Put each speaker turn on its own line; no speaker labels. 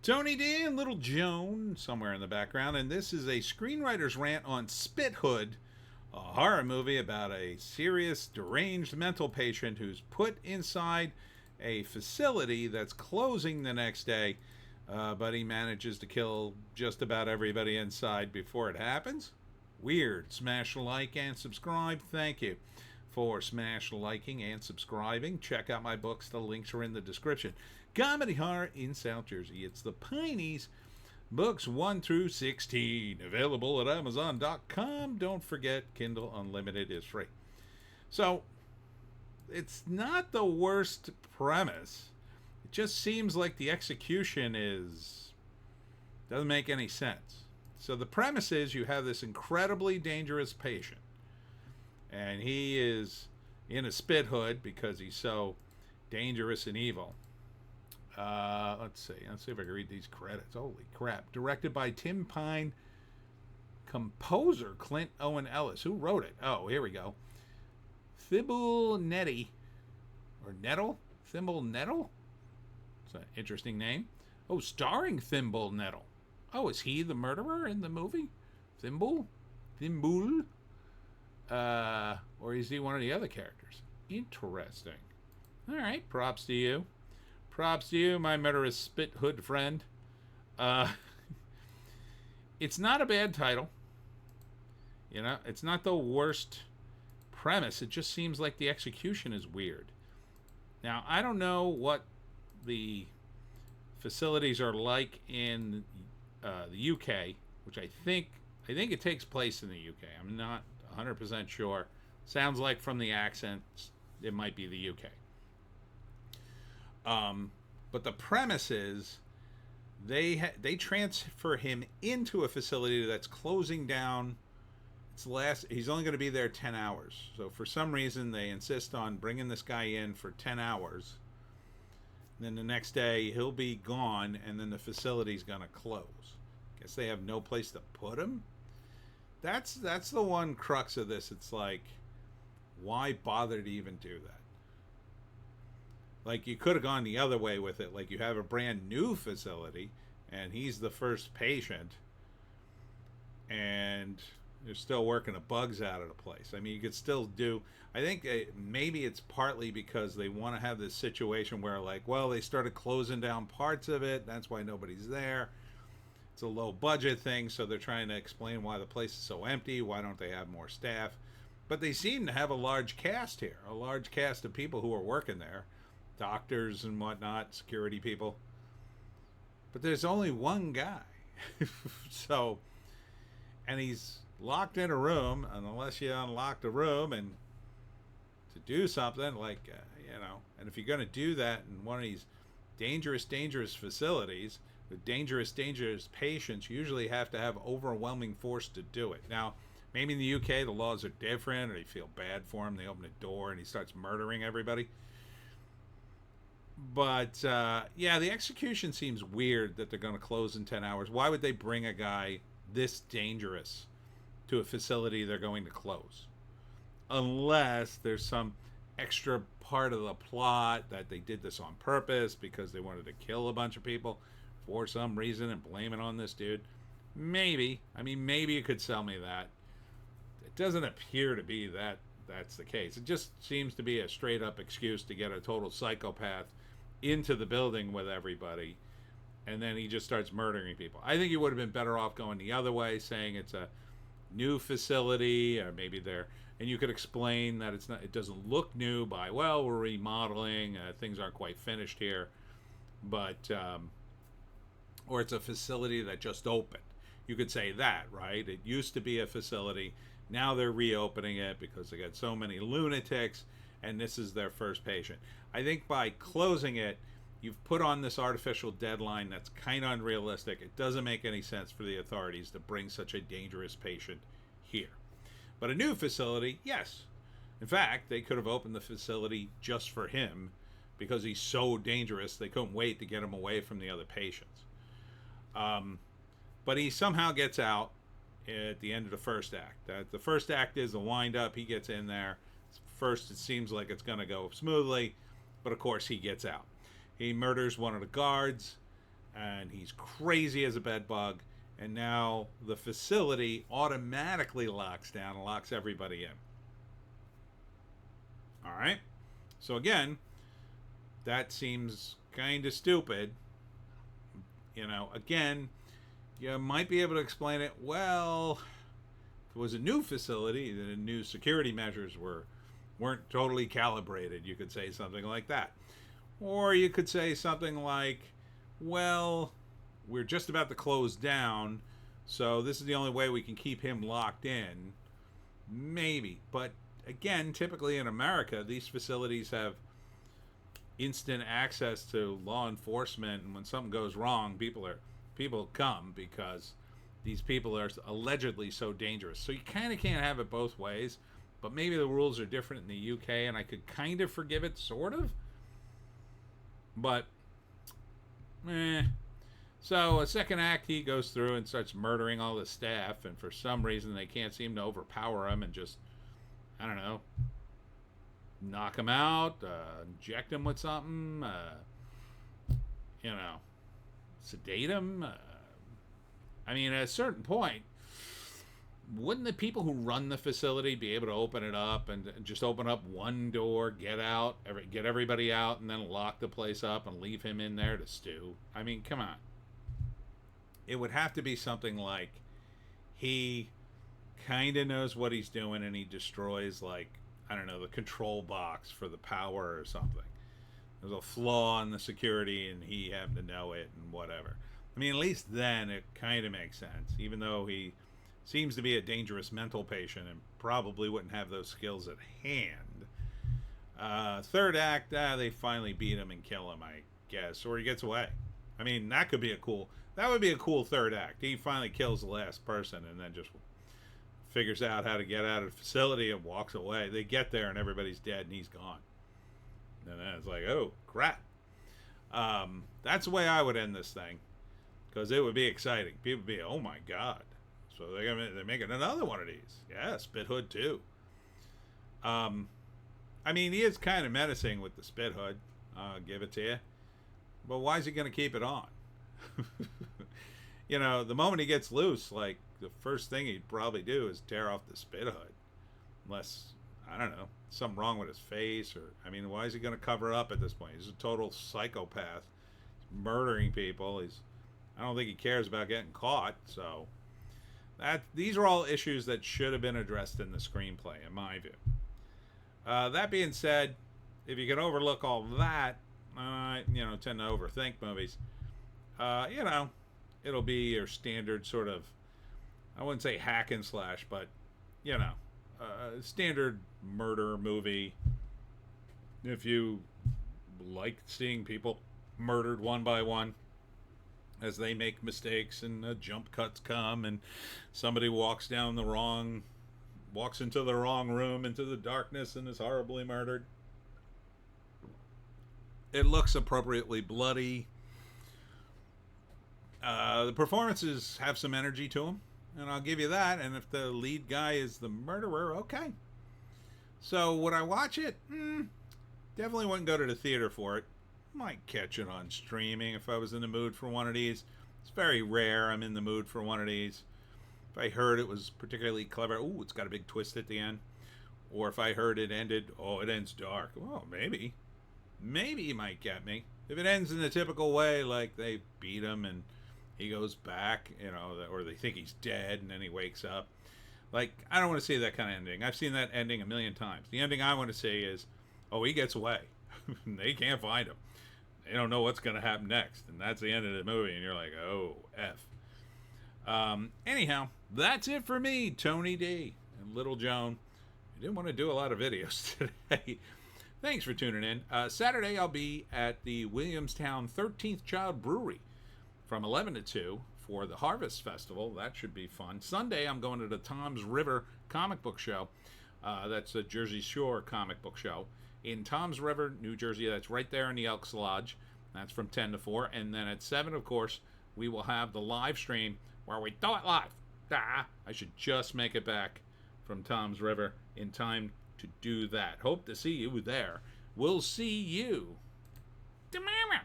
Tony D and Little Joan somewhere in the background, and this is a screenwriter's rant on Spithood, a horror movie about a serious deranged mental patient who's put inside a facility that's closing the next day, but he manages to kill just about everybody inside before it happens. Weird. Smash like and subscribe. Thank you for smash liking and subscribing. Check out my books. The links are in the description. Comedy horror in South Jersey. It's the Pineys, books 1 through 16, available at Amazon.com. Don't forget, Kindle Unlimited is free. So, it's not the worst premise. It just seems like the execution doesn't make any sense. So the premise is you have this incredibly dangerous patient, and he is in a spit hood because he's so dangerous and evil. Let's see if I can read these credits. Holy crap. Directed by Tim Pine. Composer Clint Owen Ellis. Who wrote it? Oh, here we go. Thimble Nettie. Or Nettle? Thimble Nettle? It's an interesting name. Oh, starring Thimble Nettle. Oh, is he the murderer in the movie? Thimble? Thimble? Or is he one of the other characters? Interesting. All right, props to you. Props to you, my murderous spit hood friend. It's not a bad title. You know, it's not the worst premise. It just seems like the execution is weird. Now, I don't know what the facilities are like in the UK, which I think it takes place in the UK. I'm not 100% sure. Sounds like from the accent, it might be the UK. But the premise is they transfer him into a facility that's closing down. He's only going to be there 10 hours. So for some reason, they insist on bringing this guy in for 10 hours. Then the next day, he'll be gone, and then the facility's going to close. Guess they have no place to put him? That's the one crux of this. It's like, why bother to even do that? Like, you could have gone the other way with it. Like, you have a brand new facility, and he's the first patient, and they're still working the bugs out of the place. I mean, you could still do... I think maybe it's partly because they want to have this situation where, like, well, they started closing down parts of it. That's why nobody's there. It's a low-budget thing, so they're trying to explain why the place is so empty. Why don't they have more staff? But they seem to have a large cast here, a large cast of people who are working there. Doctors and whatnot, security people. But there's only one guy. So, and he's locked in a room, and unless you unlock the room and to do something, like, and if you're going to do that in one of these dangerous facilities with dangerous patients, you usually have to have overwhelming force to do it. Now, maybe in the UK the laws are different, or they feel bad for him, they open the door and he starts murdering everybody. But, yeah, the execution seems weird that they're going to close in 10 hours. Why would they bring a guy this dangerous to a facility they're going to close? Unless there's some extra part of the plot that they did this on purpose because they wanted to kill a bunch of people for some reason and blame it on this dude. Maybe. I mean, maybe you could sell me that. It doesn't appear to be that's the case. It just seems to be a straight up excuse to get a total psychopath into the building with everybody, and then he just starts murdering people. I think he would have been better off going the other way, saying it's a new facility, or maybe and you could explain that it doesn't look new by, well, we're remodeling, things aren't quite finished here, but or it's a facility that just opened. You could say that, right? It used to be a facility, now they're reopening it because they got so many lunatics, and this is their first patient. I think by closing it, you've put on this artificial deadline that's kind of unrealistic. It doesn't make any sense for the authorities to bring such a dangerous patient here. But a new facility, yes. In fact, they could have opened the facility just for him because he's so dangerous they couldn't wait to get him away from the other patients. But he somehow gets out at the end of the first act. The first act is the wind-up. He gets in there. First, it seems like it's going to go smoothly, but of course he gets out. He murders one of the guards. and he's crazy as a bed bug. And now the facility automatically locks down and locks everybody in. All right. So again, that seems kind of stupid. Again, you might be able to explain it. Well, if it was a new facility, the new security measures weren't totally calibrated. You could say something like that. Or you could say something like, well, we're just about to close down, so this is the only way we can keep him locked in. Maybe. But again, typically in America, these facilities have instant access to law enforcement, and when something goes wrong, people come because these people are allegedly so dangerous. So you kind of can't have it both ways, but maybe the rules are different in the UK, and I could kind of forgive it, sort of. But, So a second act, he goes through and starts murdering all the staff, and for some reason they can't seem to overpower him and just, I don't know, knock him out, inject him with something, sedate him. At a certain point, wouldn't the people who run the facility be able to open it up and just open up one door, get everybody out, and then lock the place up and leave him in there to stew? Come on. It would have to be something like he kind of knows what he's doing and he destroys, the control box for the power or something. There's a flaw in the security and he happened to know it and whatever. At least then it kind of makes sense, even though he seems to be a dangerous mental patient and probably wouldn't have those skills at hand. Third act, they finally beat him and kill him, I guess, or he gets away. That would be a cool third act. He finally kills the last person and then just figures out how to get out of the facility and walks away. They get there and everybody's dead and he's gone. And then it's like, oh, crap. That's the way I would end this thing, because it would be exciting. People would be, oh my God. So they're making another one of these. Yeah, Spithood too. He is kind of menacing with the Spithood. I'll give it to you. But why is he going to keep it on? The moment he gets loose, the first thing he'd probably do is tear off the Spithood. Unless, I don't know, something wrong with his face, or, why is he going to cover up at this point? He's a total psychopath. He's murdering people. I don't think he cares about getting caught, so these are all issues that should have been addressed in the screenplay, in my view. That being said, if you can overlook all that, tend to overthink movies, it'll be your standard sort of, I wouldn't say hack and slash, but, standard murder movie. If you like seeing people murdered one by one as they make mistakes and jump cuts come and somebody walks into the wrong room, into the darkness, and is horribly murdered. It looks appropriately bloody. The performances have some energy to them, and I'll give you that. And if the lead guy is the murderer, okay. So would I watch it? Definitely wouldn't go to the theater for it. Might catch it on streaming if I was in the mood for one of these. It's very rare I'm in the mood for one of these. If I heard it was particularly clever, ooh, it's got a big twist at the end. Or if I heard it ended, it ends dark. Well, maybe he might get me. If it ends in the typical way, like they beat him and he goes back, or they think he's dead and then he wakes up. I don't want to see that kind of ending. I've seen that ending a million times. The ending I want to see is, he gets away. They can't find him. They don't know what's going to happen next. And that's the end of the movie. And you're like, oh, F. Anyhow, that's it for me, Tony D. and Little Joan. I didn't want to do a lot of videos today. Thanks for tuning in. Saturday, I'll be at the Williamstown 13th Child Brewery from 11 to 2 for the Harvest Festival. That should be fun. Sunday, I'm going to the Tom's River comic book show. That's a Jersey Shore comic book show in Tom's River, New Jersey. That's right there in the Elks Lodge. That's from 10 to 4. And then at 7, of course, we will have the live stream where we do it live. I should just make it back from Tom's River in time to do that. Hope to see you there. We'll see you tomorrow.